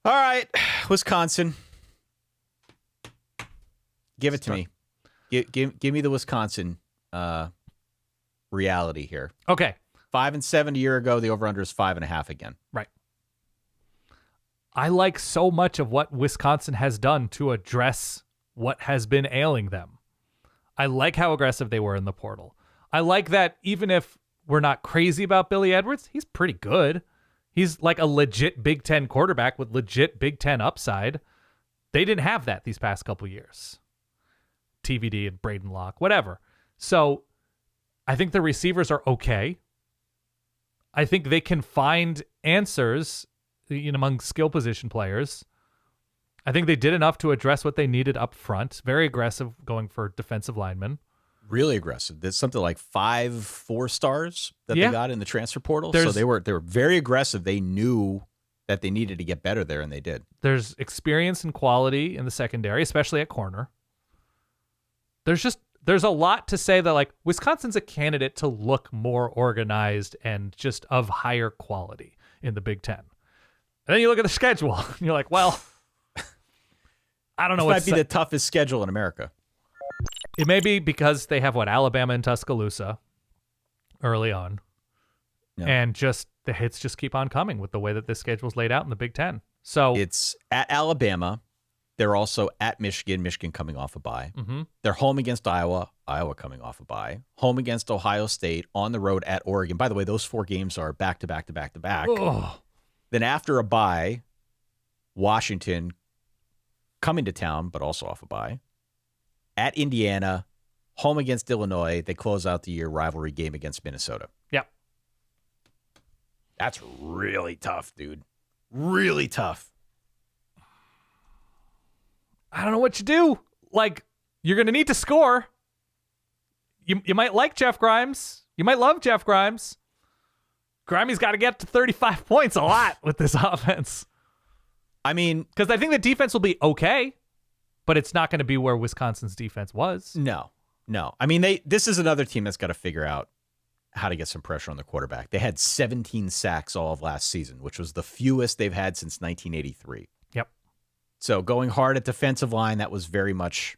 All right, Wisconsin. Give it to me. Give me the Wisconsin reality here. Okay. 5-7 a year ago. The over-under is 5.5 again. Right. I like so much of what Wisconsin has done to address what has been ailing them. I like how aggressive they were in the portal. I like that even if we're not crazy about Billy Edwards, he's pretty good. He's like a legit Big Ten quarterback with legit Big Ten upside. They didn't have that these past couple years. TVD and Braden Locke, whatever. So I think the receivers are okay. I think they can find answers among skill position players. I think they did enough to address what they needed up front. Very aggressive going for defensive linemen. Really aggressive. There's something like 5 4-stars that they got in the transfer portal. So they were very aggressive. They knew that they needed to get better there, and they did. There's experience and quality in the secondary, especially at corner. There's a lot to say that like Wisconsin's a candidate to look more organized and just of higher quality in the Big Ten. And then you look at the schedule and you're like, well, I don't know. This might be the toughest schedule in America. It may be because they have Alabama and Tuscaloosa early on. Yeah. And just the hits just keep on coming with the way that this schedule's laid out in the Big Ten. So it's at Alabama. They're also at Michigan coming off a bye. Mm-hmm. They're home against Iowa coming off a bye. Home against Ohio State, on the road at Oregon. By the way, those 4 games are back-to-back to back-to-back. Oh. Then after a bye, Washington coming to town, but also off a bye. At Indiana, home against Illinois. They close out the year rivalry game against Minnesota. Yep. That's really tough, dude. Really tough. I don't know what you do. Like, you're going to need to score. You might like Jeff Grimes. You might love Jeff Grimes. Grimey's got to get to 35 points a lot with this offense. I mean, because I think the defense will be okay, but it's not going to be where Wisconsin's defense was. No. I mean, this is another team that's got to figure out how to get some pressure on the quarterback. They had 17 sacks all of last season, which was the fewest they've had since 1983. Yep. So going hard at defensive line, that was very much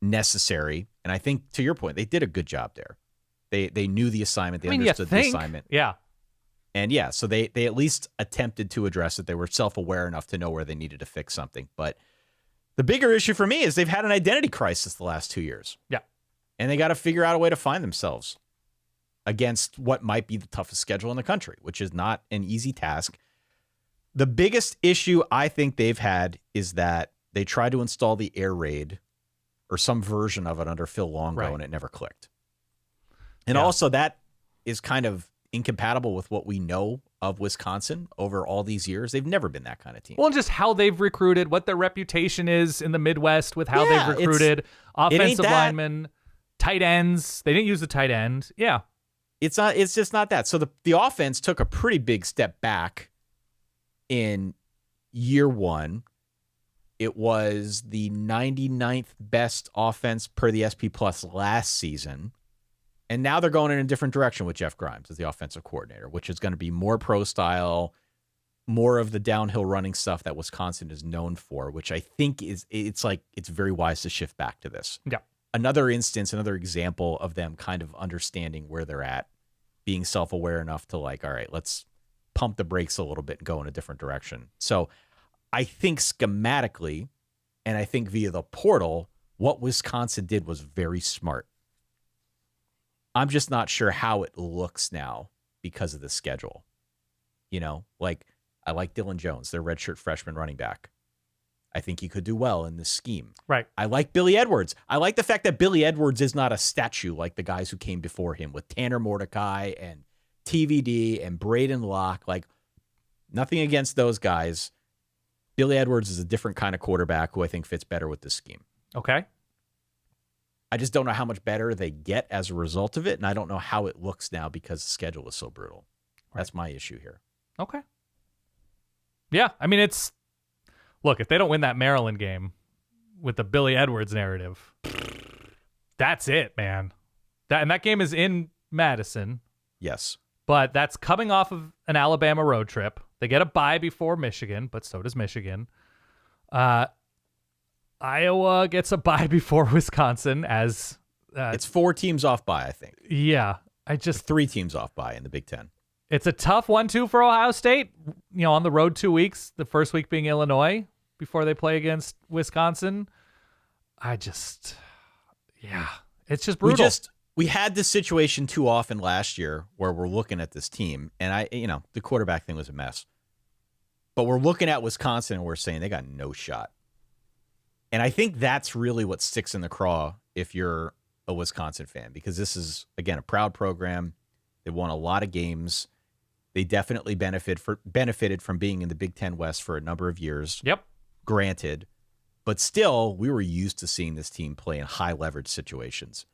necessary. And I think, to your point, they did a good job there. They knew the assignment. They understood the assignment. Yeah. And yeah, so they at least attempted to address it. They were self-aware enough to know where they needed to fix something. But the bigger issue for me is they've had an identity crisis the last 2 years. Yeah. And they got to figure out a way to find themselves against what might be the toughest schedule in the country, which is not an easy task. The biggest issue I think they've had is that they tried to install the air raid or some version of it under Phil Longo, and it never clicked. And also that is kind of incompatible with what we know of Wisconsin over all these years. They've never been that kind of team. Well, just how they've recruited, what their reputation is in the Midwest with how they've recruited offensive linemen, tight ends. They didn't use the tight end. Yeah. It's just not that. So the offense took a pretty big step back in year one. It was the 99th best offense per the SP Plus last season. And now they're going in a different direction with Jeff Grimes as the offensive coordinator, which is going to be more pro style, more of the downhill running stuff that Wisconsin is known for, which I think it's very wise to shift back to this. Yeah. Another example of them kind of understanding where they're at, being self-aware enough to like, all right, let's pump the brakes a little bit and go in a different direction. So I think schematically, and I think via the portal, what Wisconsin did was very smart. I'm just not sure how it looks now because of the schedule. Like I like Dylan Jones, their redshirt freshman running back. I think he could do well in this scheme. Right. I like Billy Edwards. I like the fact that Billy Edwards is not a statue like the guys who came before him with Tanner Mordecai and TVD and Braden Locke. Like, nothing against those guys. Billy Edwards is a different kind of quarterback who I think fits better with this scheme. Okay. I just don't know how much better they get as a result of it, and I don't know how it looks now because the schedule is so brutal. Right. That's my issue here. Okay. Yeah, I mean, look, if they don't win that Maryland game with the Billy Edwards narrative, that's it, man. That game is in Madison. Yes. But that's coming off of an Alabama road trip. They get a bye before Michigan, but so does Michigan. Iowa gets a bye before Wisconsin as it's 4 teams off bye, I think. Yeah. Or 3 teams off bye in the Big Ten. It's a tough 1-2 for Ohio State, on the road 2 weeks, the first week being Illinois before they play against Wisconsin. It's just brutal. We had this situation too often last year where we're looking at this team, and the quarterback thing was a mess. But we're looking at Wisconsin and we're saying they got no shot. And I think that's really what sticks in the craw if you're a Wisconsin fan, because this is, again, a proud program. They won a lot of games. They definitely benefited from being in the Big Ten West for a number of years. Yep. Granted. But still, we were used to seeing this team play in high leverage situations.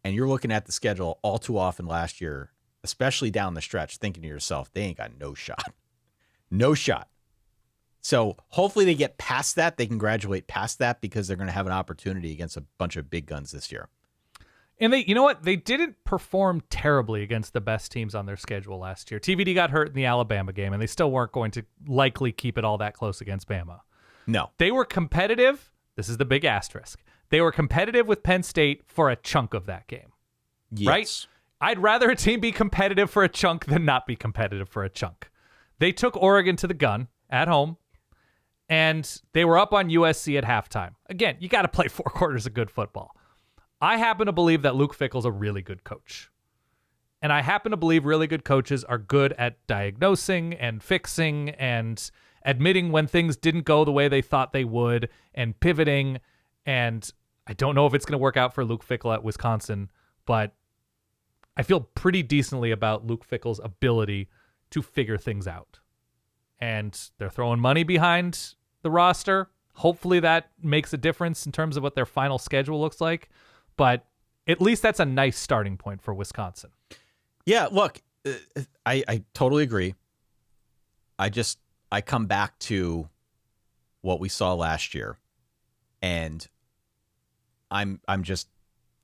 And you're looking at the schedule all too often last year, especially down the stretch, thinking to yourself, they ain't got no shot. No shot. So hopefully they get past that. They can graduate past that because they're going to have an opportunity against a bunch of big guns this year. And you know what? They didn't perform terribly against the best teams on their schedule last year. TVD got hurt in the Alabama game, and they still weren't going to likely keep it all that close against Bama. No. They were competitive. This is the big asterisk. They were competitive with Penn State for a chunk of that game. Yes. Right? I'd rather a team be competitive for a chunk than not be competitive for a chunk. They took Oregon to the gun at home, and they were up on USC at halftime. Again, you got to play 4 quarters of good football. I happen to believe that Luke Fickell's a really good coach. And I happen to believe really good coaches are good at diagnosing and fixing and admitting when things didn't go the way they thought they would and pivoting. And I don't know if it's going to work out for Luke Fickell at Wisconsin, but I feel pretty decently about Luke Fickell's ability to figure things out. And they're throwing money behind the roster. Hopefully that makes a difference in terms of what their final schedule looks like. But at least that's a nice starting point for Wisconsin. Yeah, look, I totally agree. I come back to what we saw last year, and I'm just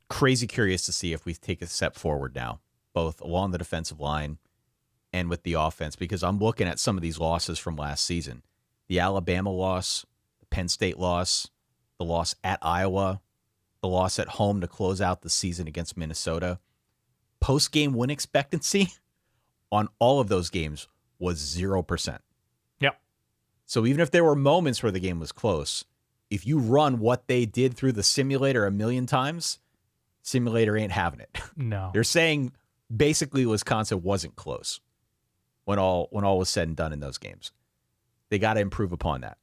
crazy curious to see if we take a step forward now, both along the defensive line and with the offense, because I'm looking at some of these losses from last season. The Alabama loss, the Penn State loss, the loss at Iowa, the loss at home to close out the season against Minnesota. Post-game win expectancy on all of those games was 0%. Yep. So even if there were moments where the game was close, if you run what they did through the simulator a million times, simulator ain't having it. No. They're saying basically Wisconsin wasn't close when all was said and done in those games. They got to improve upon that.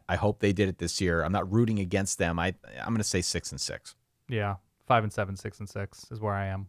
I hope they did it this year. I'm not rooting against them. I'm going to say 6-6. Yeah, 5-7, 6-6 is where I am.